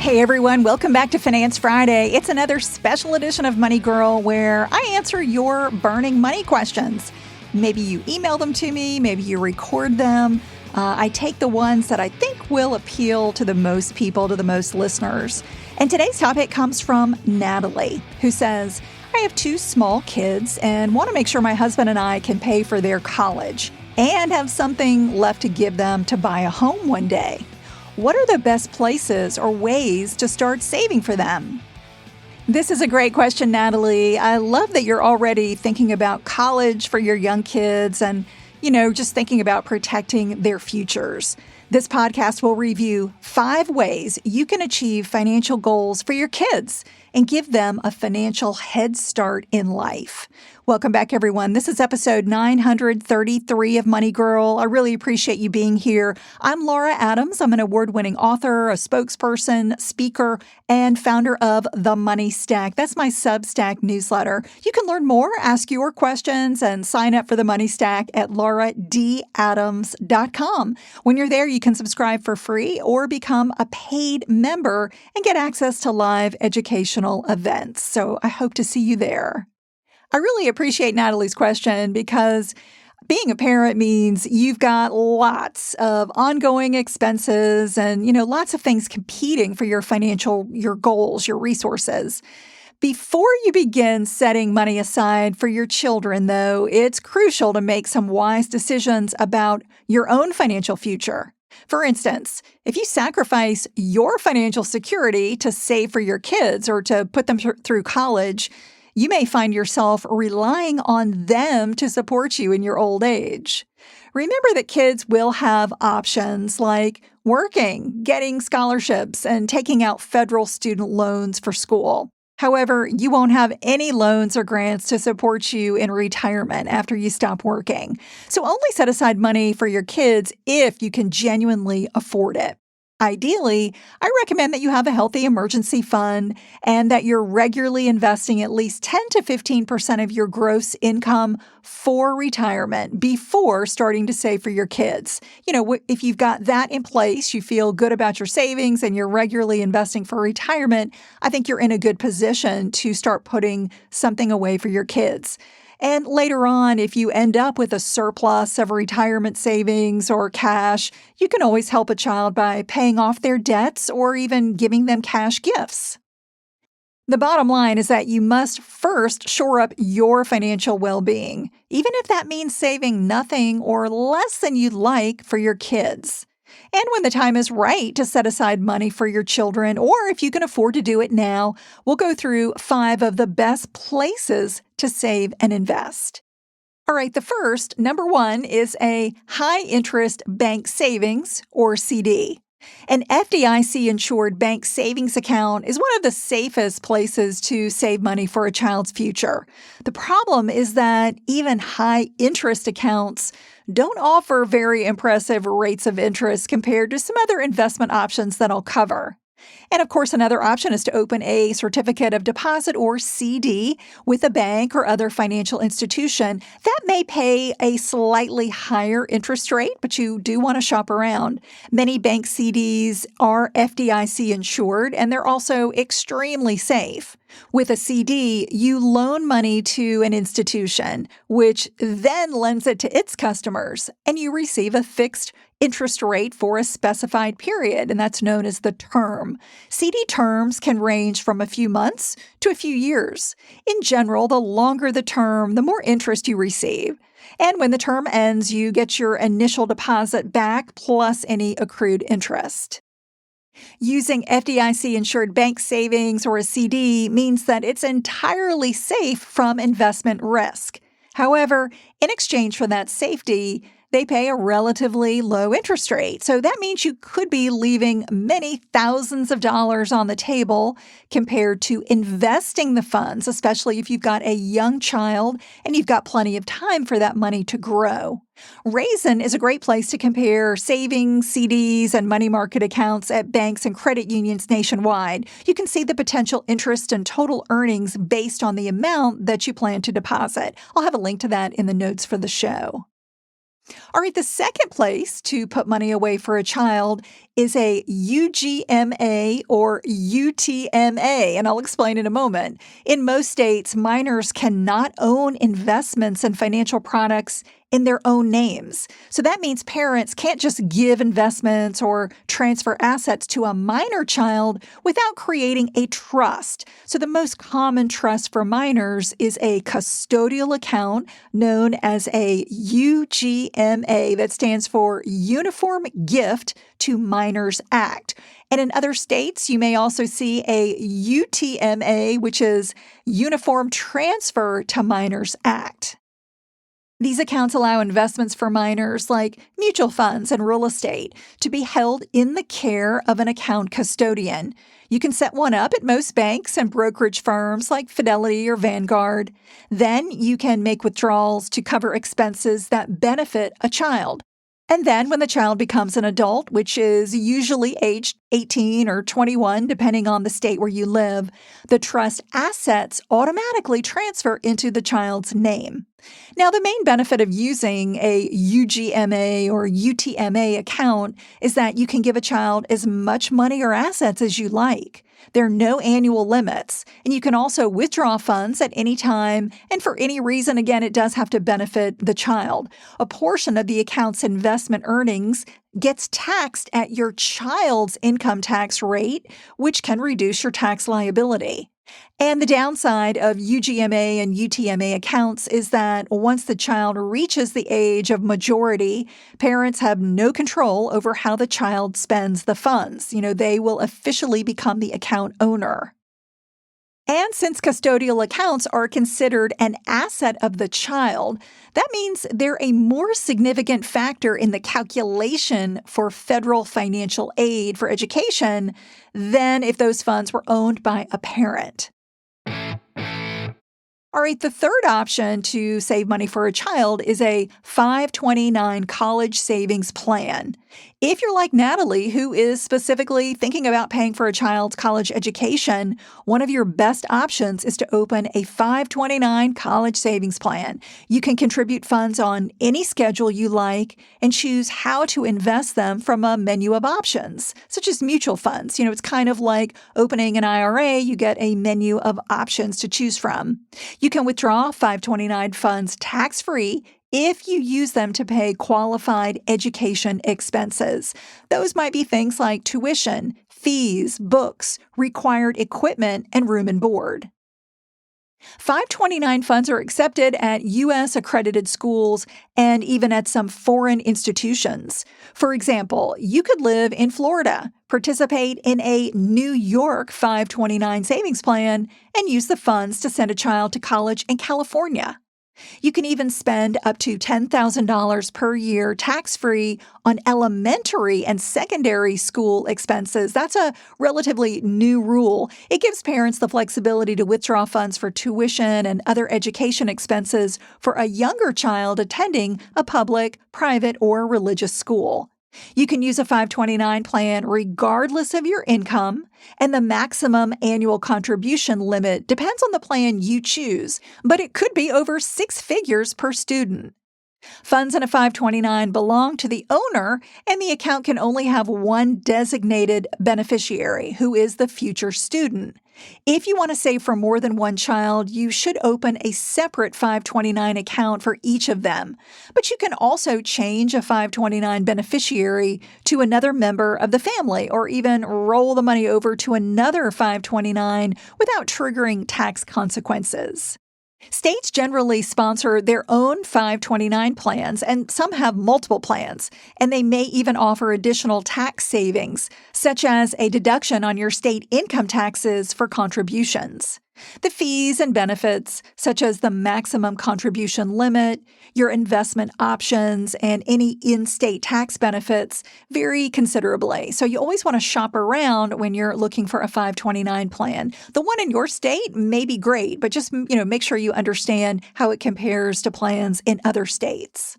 Hey everyone, welcome back to Finance Friday. It's another special edition of Money Girl where I answer your burning money questions. Maybe you email them to me, maybe you record them. I take the ones that I think will appeal to the most people, to the most listeners. And today's topic comes from Natalie, who says, I have 2 small kids and want to make sure my husband and I can pay for their college and have something left to give them to buy a home one day. What are the best places or ways to start saving for them? This is a great question, Natalie. I love that you're already thinking about college for your young kids and, just thinking about protecting their futures. This podcast will review 5 ways you can achieve financial goals for your kids and give them a financial head start in life. Welcome back, everyone. This is episode 933 of Money Girl. I really appreciate you being here. I'm Laura Adams. I'm an award-winning author, a spokesperson, speaker, and founder of The Money Stack. That's my Substack newsletter. You can learn more, ask your questions, and sign up for The Money Stack at lauradadams.com. When you're there, you can subscribe for free or become a paid member and get access to live educational events. So I hope to see you there. I really appreciate Natalie's question because being a parent means you've got lots of ongoing expenses and, lots of things competing for your goals, your resources. Before you begin setting money aside for your children, though, it's crucial to make some wise decisions about your own financial future. For instance, if you sacrifice your financial security to save for your kids or to put them through college, you may find yourself relying on them to support you in your old age. Remember that kids will have options like working, getting scholarships, and taking out federal student loans for school. However, you won't have any loans or grants to support you in retirement after you stop working. So only set aside money for your kids if you can genuinely afford it. Ideally, I recommend that you have a healthy emergency fund and that you're regularly investing at least 10 to 15% of your gross income for retirement before starting to save for your kids. If you've got that in place, you feel good about your savings and you're regularly investing for retirement, I think you're in a good position to start putting something away for your kids. And later on, if you end up with a surplus of retirement savings or cash, you can always help a child by paying off their debts or even giving them cash gifts. The bottom line is that you must first shore up your financial well-being, even if that means saving nothing or less than you'd like for your kids. And when the time is right to set aside money for your children, or if you can afford to do it now, we'll go through 5 of the best places to save and invest. All right, the first, number 1, is a high-interest bank savings, or CD. An FDIC-insured bank savings account is one of the safest places to save money for a child's future. The problem is that even high-interest accounts don't offer very impressive rates of interest compared to some other investment options that I'll cover. And of course, another option is to open a certificate of deposit or CD with a bank or other financial institution. That may pay a slightly higher interest rate, but you do want to shop around. Many bank CDs are FDIC insured, and they're also extremely safe. With a CD, you loan money to an institution, which then lends it to its customers, and you receive a fixed interest rate for a specified period, and that's known as the term. CD terms can range from a few months to a few years. In general, the longer the term, the more interest you receive. And when the term ends, you get your initial deposit back plus any accrued interest. Using FDIC-insured bank savings or a CD means that it's entirely safe from investment risk. However, in exchange for that safety, they pay a relatively low interest rate. So that means you could be leaving many thousands of dollars on the table compared to investing the funds, especially if you've got a young child and you've got plenty of time for that money to grow. Raisin is a great place to compare savings, CDs, and money market accounts at banks and credit unions nationwide. You can see the potential interest and total earnings based on the amount that you plan to deposit. I'll have a link to that in the notes for the show. All right, the second place to put money away for a child is a UGMA or UTMA, and I'll explain in a moment. In most states, minors cannot own investments and financial products in their own names. So that means parents can't just give investments or transfer assets to a minor child without creating a trust. So the most common trust for minors is a custodial account known as a UGMA, that stands for Uniform Gift to Minors Act. And in other states, you may also see a UTMA, which is Uniform Transfer to Minors Act. These accounts allow investments for minors like mutual funds and real estate to be held in the care of an account custodian. You can set one up at most banks and brokerage firms like Fidelity or Vanguard. Then you can make withdrawals to cover expenses that benefit a child. And then when the child becomes an adult, which is usually aged 18 or 21, depending on the state where you live, the trust assets automatically transfer into the child's name. Now, the main benefit of using a UGMA or UTMA account is that you can give a child as much money or assets as you like. There are no annual limits, and you can also withdraw funds at any time, and for any reason. Again, it does have to benefit the child. A portion of the account's investment earnings gets taxed at your child's income tax rate, which can reduce your tax liability. And the downside of UGMA and UTMA accounts is that once the child reaches the age of majority, parents have no control over how the child spends the funds. They will officially become the account owner. And since custodial accounts are considered an asset of the child, that means they're a more significant factor in the calculation for federal financial aid for education than if those funds were owned by a parent. All right, the third option to save money for a child is a 529 college savings plan. If you're like Natalie, who is specifically thinking about paying for a child's college education, one of your best options is to open a 529 college savings plan. You can contribute funds on any schedule you like and choose how to invest them from a menu of options, such as mutual funds. It's kind of like opening an IRA. You get a menu of options to choose from. You can withdraw 529 funds tax-free if you use them to pay qualified education expenses. Those might be things like tuition, fees, books, required equipment, and room and board. 529 funds are accepted at U.S. accredited schools and even at some foreign institutions. For example, you could live in Florida, participate in a New York 529 savings plan, and use the funds to send a child to college in California. You can even spend up to $10,000 per year tax-free on elementary and secondary school expenses. That's a relatively new rule. It gives parents the flexibility to withdraw funds for tuition and other education expenses for a younger child attending a public, private, or religious school. You can use a 529 plan regardless of your income, and the maximum annual contribution limit depends on the plan you choose, but it could be over 6 figures per student. Funds in a 529 belong to the owner, and the account can only have one designated beneficiary, who is the future student. If you want to save for more than one child, you should open a separate 529 account for each of them. But you can also change a 529 beneficiary to another member of the family, or even roll the money over to another 529 without triggering tax consequences. States generally sponsor their own 529 plans, and some have multiple plans, and they may even offer additional tax savings, such as a deduction on your state income taxes for contributions. The fees and benefits, such as the maximum contribution limit, your investment options, and any in-state tax benefits, vary considerably. So you always want to shop around when you're looking for a 529 plan. The one in your state may be great, but just make sure you understand how it compares to plans in other states.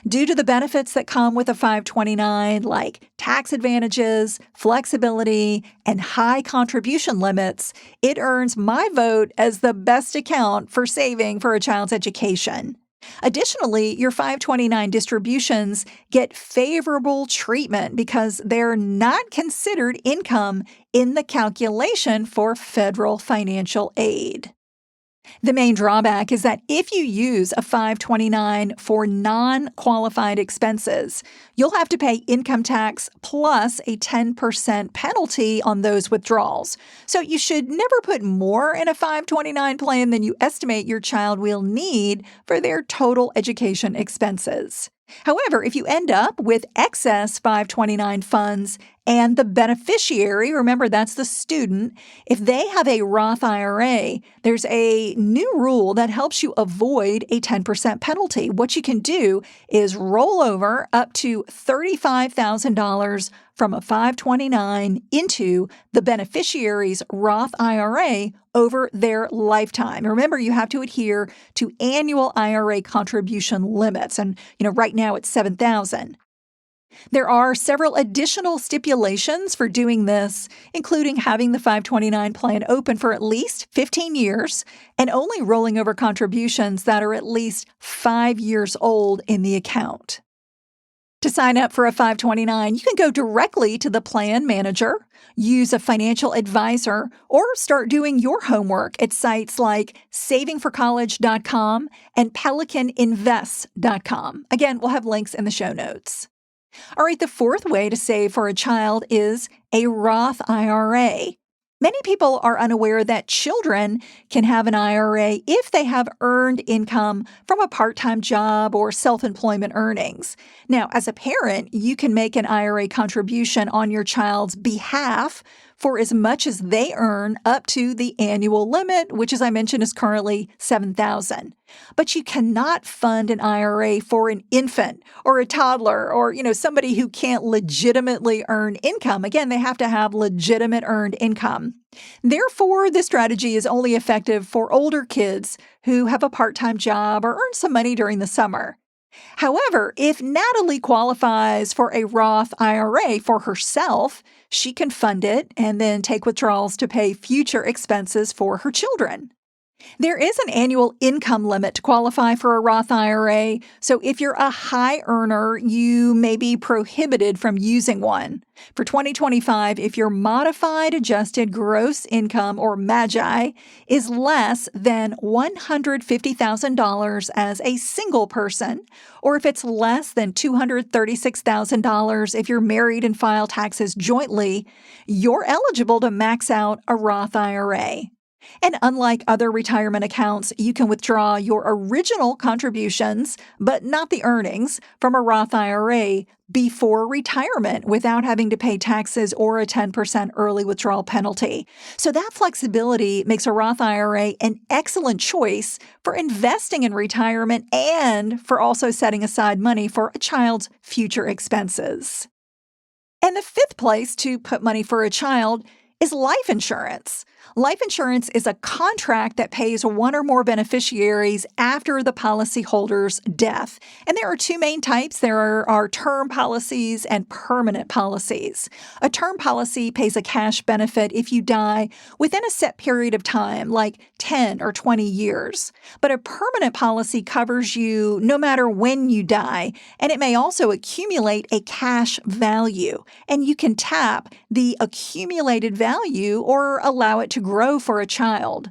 Due to the benefits that come with a 529, like tax advantages, flexibility, and high contribution limits, it earns my vote as the best account for saving for a child's education. Additionally, your 529 distributions get favorable treatment because they're not considered income in the calculation for federal financial aid. The main drawback is that if you use a 529 for non-qualified expenses, you'll have to pay income tax plus a 10% penalty on those withdrawals. So you should never put more in a 529 plan than you estimate your child will need for their total education expenses. However, if you end up with excess 529 funds and the beneficiary, remember that's the student, if they have a Roth IRA, there's a new rule that helps you avoid a 10% penalty. What you can do is roll over up to $35,000 from a 529 into the beneficiary's Roth IRA over their lifetime. Remember, you have to adhere to annual IRA contribution limits, and right now it's $7,000. There are several additional stipulations for doing this, including having the 529 plan open for at least 15 years and only rolling over contributions that are at least 5 years old in the account. To sign up for a 529, you can go directly to the plan manager, use a financial advisor, or start doing your homework at sites like savingforcollege.com and pelicaninvests.com. Again, we'll have links in the show notes. All right, the fourth way to save for a child is a Roth IRA. Many people are unaware that children can have an IRA if they have earned income from a part-time job or self-employment earnings. Now, as a parent, you can make an IRA contribution on your child's behalf for as much as they earn up to the annual limit, which, as I mentioned, is currently $7,000. But you cannot fund an IRA for an infant or a toddler or, somebody who can't legitimately earn income. Again, they have to have legitimate earned income. Therefore, this strategy is only effective for older kids who have a part-time job or earn some money during the summer. However, if Natalie qualifies for a Roth IRA for herself, she can fund it and then take withdrawals to pay future expenses for her children. There is an annual income limit to qualify for a Roth IRA, so if you're a high earner, you may be prohibited from using one. For 2025, if your modified adjusted gross income, or MAGI, is less than $150,000 as a single person, or if it's less than $236,000 if you're married and file taxes jointly, you're eligible to max out a Roth IRA. And unlike other retirement accounts, you can withdraw your original contributions, but not the earnings, from a Roth IRA before retirement without having to pay taxes or a 10% early withdrawal penalty. So that flexibility makes a Roth IRA an excellent choice for investing in retirement and for also setting aside money for a child's future expenses. And the fifth place to put money for a child is life insurance. Life insurance is a contract that pays one or more beneficiaries after the policyholder's death. And there are two main types. There are term policies and permanent policies. A term policy pays a cash benefit if you die within a set period of time, like 10 or 20 years. But a permanent policy covers you no matter when you die, and it may also accumulate a cash value. And you can tap the accumulated value or allow it to grow for a child.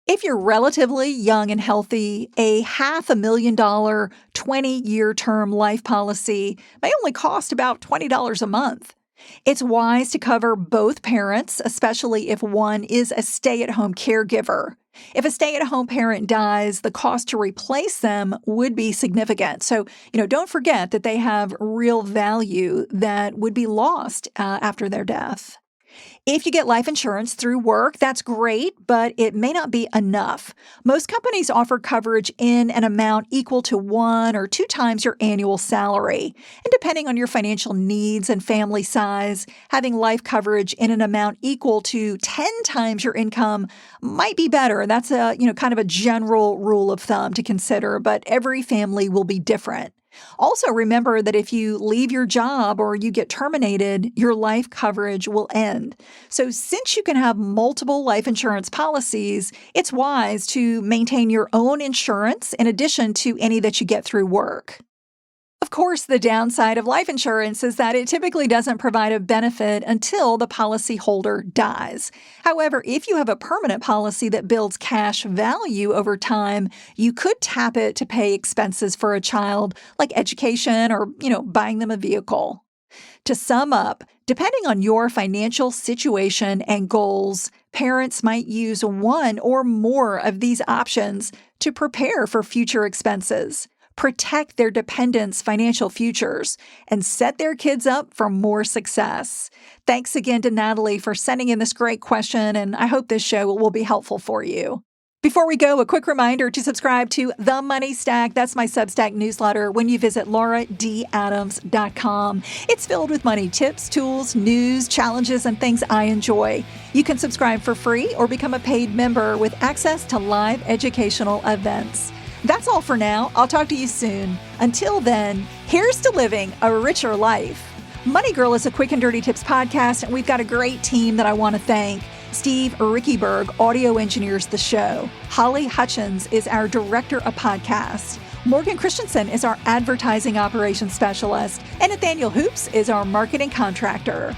If you're relatively young and healthy, a $500,000 20-year term life policy may only cost about $20 a month. It's wise to cover both parents, especially if one is a stay-at-home caregiver. If a stay-at-home parent dies, the cost to replace them would be significant. So, don't forget that they have real value that would be lost after their death. If you get life insurance through work, that's great, but it may not be enough. Most companies offer coverage in an amount equal to 1 or 2 times your annual salary. And depending on your financial needs and family size, having life coverage in an amount equal to 10 times your income might be better. That's kind of a general rule of thumb to consider, but every family will be different. Also, remember that if you leave your job or you get terminated, your life coverage will end. So, since you can have multiple life insurance policies, it's wise to maintain your own insurance in addition to any that you get through work. Of course, the downside of life insurance is that it typically doesn't provide a benefit until the policyholder dies. However, if you have a permanent policy that builds cash value over time, you could tap it to pay expenses for a child, like education or, buying them a vehicle. To sum up, depending on your financial situation and goals, parents might use one or more of these options to prepare for future expenses, protect their dependents' financial futures, and set their kids up for more success. Thanks again to Natalie for sending in this great question, and I hope this show will be helpful for you. Before we go, a quick reminder to subscribe to The Money Stack. That's my Substack newsletter when you visit lauradadams.com. It's filled with money tips, tools, news, challenges, and things I enjoy. You can subscribe for free or become a paid member with access to live educational events. That's all for now. I'll talk to you soon. Until then, here's to living a richer life. Money Girl is a quick and dirty tips podcast, and we've got a great team that I want to thank. Steve Rickyberg audio engineers the show. Holly Hutchins is our director of podcasts. Morgan Christensen is our advertising operations specialist. And Nathaniel Hoops is our marketing contractor.